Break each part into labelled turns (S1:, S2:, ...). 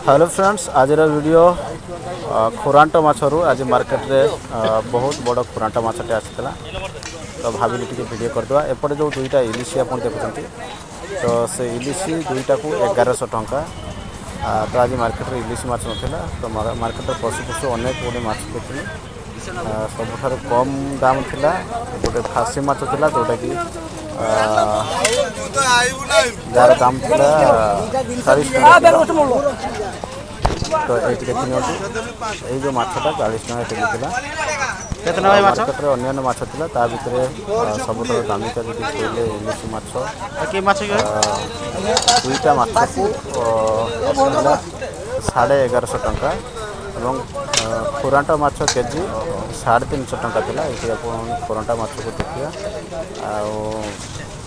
S1: Hello friends, आज video खुरांट माछरू आज market रे बहुत बड़ खुरांट माछटे आसाला। तो भाविली टी वीडियो करदे। एपटे जो दुईटा इलिशी आप देखुं तो से इलिशी दुईटा को 1100 टंका। तो आज मार्केट रे इलिशी माछ ना तो मार्केट पशु पशु अनेक गुड़े माछ देखी सबुठ कम दाम थिला गोटे फासी माछ थिला जोटा कि जार दाम थिला 40 टंका। तो ये देखिए जो माछटा 40 टंका केजी थिला।
S2: केतना भाई माछ
S1: मार्केट रे अन्य माछ थिला ता भितरे सबुठ दामिका जो कहले इलिशी माछ
S2: की माछ के
S1: दुईटा माछ को 1150 टंका एवं खुरांट माछ केजी 350 टंका थिला। ये खुरांट माछ को देखिया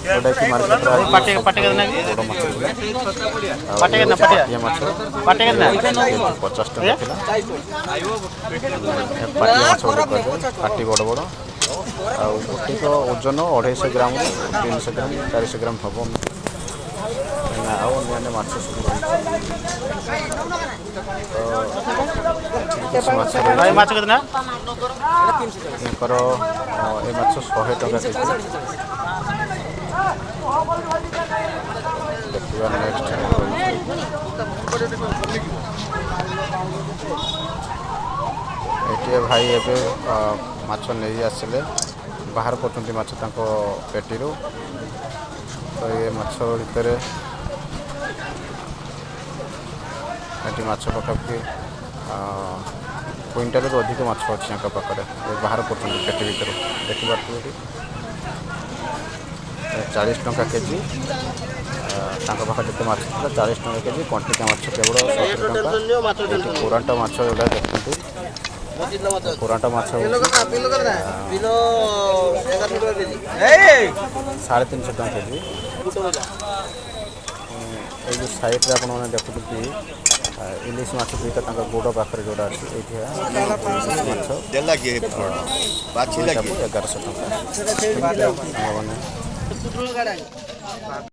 S1: जोटा कि मार्केट
S2: पाटे पाटे केतना
S1: बड़ माछ
S2: पाटे केतना पाटे
S1: ये माछ
S2: पाटे केतना
S1: 50 टंका थिला। पाटी माछ पाटी बड़ बड़ गोटी तो ओजन 250 ग्राम 300 ग्राम 400 ग्राम हम अन्य माछ सब
S2: भाई माछ केतना
S1: ये माछ 100 टंका केजी। देखिए नेक्स्ट ये भाई एबे माछ नहीं आसिले बाहर करछन्ती माछ तांको पेटीरू। तो ये माछ भितर एटी माछ पकापी क्विंटाल रू अधिक माछ अच्छी पाखे बाहर करछन्ती पेटी भितर देखिए 40 टंका केजी। पाखे जिते माछ था 40 टंका केजी। कंटिका माछ केवल 70 टंका। खुरांट माछ जोड़ा देखते खुरांट माछ 350 टंका केजी। ये जो साइड रे आपने देखुं इलिश माछ दुईटा गोड़ पाखे जोड़ा अच्छी माछ 1100 टंका।